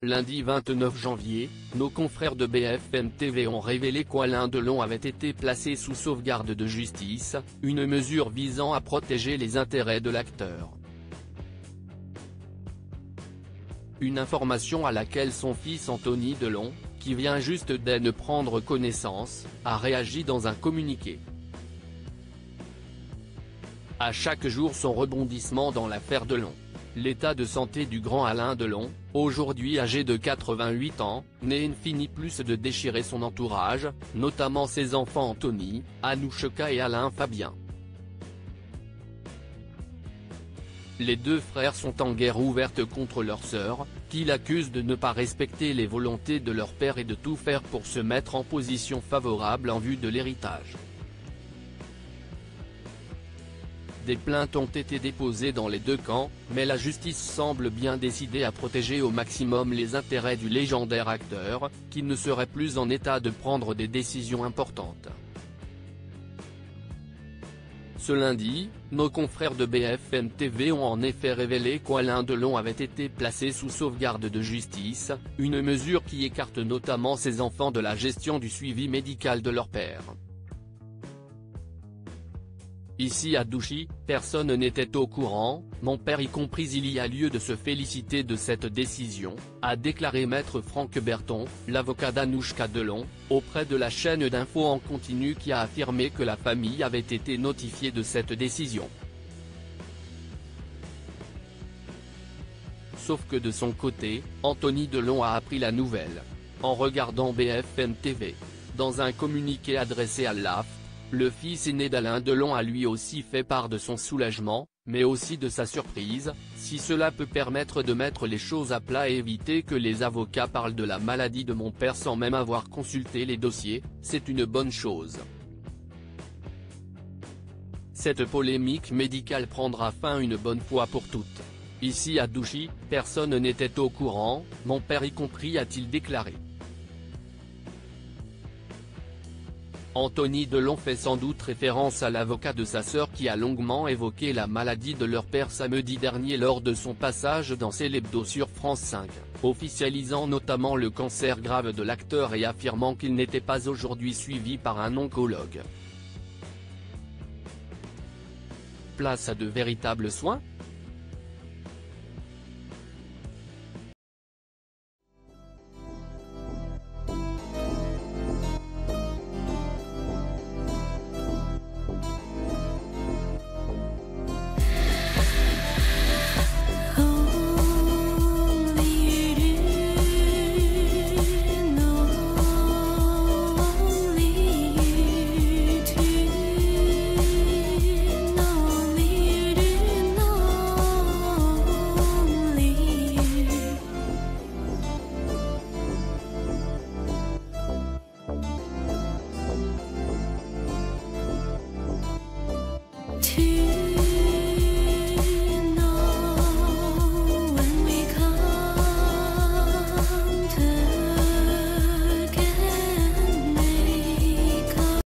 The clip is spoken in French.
Lundi 29 janvier, nos confrères de BFM TV ont révélé qu'Alain Delon avait été placé sous sauvegarde de justice, une mesure visant à protéger les intérêts de l'acteur. Une information à laquelle son fils Anthony Delon, qui vient juste d'en prendre connaissance, a réagi dans un communiqué. À chaque jour son rebondissement dans l'affaire Delon. L'état de santé du grand Alain Delon, aujourd'hui âgé de 88 ans, ne finit plus de déchirer son entourage, notamment ses enfants Anthony, Anouchka et Alain Fabien. Les deux frères sont en guerre ouverte contre leur sœur, qui l'accuse de ne pas respecter les volontés de leur père et de tout faire pour se mettre en position favorable en vue de l'héritage. Des plaintes ont été déposées dans les deux camps, mais la justice semble bien décidée à protéger au maximum les intérêts du légendaire acteur, qui ne serait plus en état de prendre des décisions importantes. Ce lundi, nos confrères de BFM TV ont en effet révélé qu'Alain Delon avait été placé sous sauvegarde de justice, une mesure qui écarte notamment ses enfants de la gestion du suivi médical de leur père. Ici à Douchy, personne n'était au courant, mon père y compris. Il y a lieu de se féliciter de cette décision, a déclaré maître Franck Berton, l'avocat d'Anouchka Delon, auprès de la chaîne d'info en continu qui a affirmé que la famille avait été notifiée de cette décision. Sauf que de son côté, Anthony Delon a appris la nouvelle. En regardant BFM TV. Dans un communiqué adressé à l'AF, le fils aîné d'Alain Delon a lui aussi fait part de son soulagement, mais aussi de sa surprise, si cela peut permettre de mettre les choses à plat et éviter que les avocats parlent de la maladie de mon père sans même avoir consulté les dossiers, c'est une bonne chose. Cette polémique médicale prendra fin une bonne fois pour toutes. Ici à Douchy, personne n'était au courant, mon père y compris, a-t-il déclaré. Anthony Delon fait sans doute référence à l'avocat de sa sœur qui a longuement évoqué la maladie de leur père samedi dernier lors de son passage dans l'hebdo sur France 5, officialisant notamment le cancer grave de l'acteur et affirmant qu'il n'était pas aujourd'hui suivi par un oncologue. Place à de véritables soins ?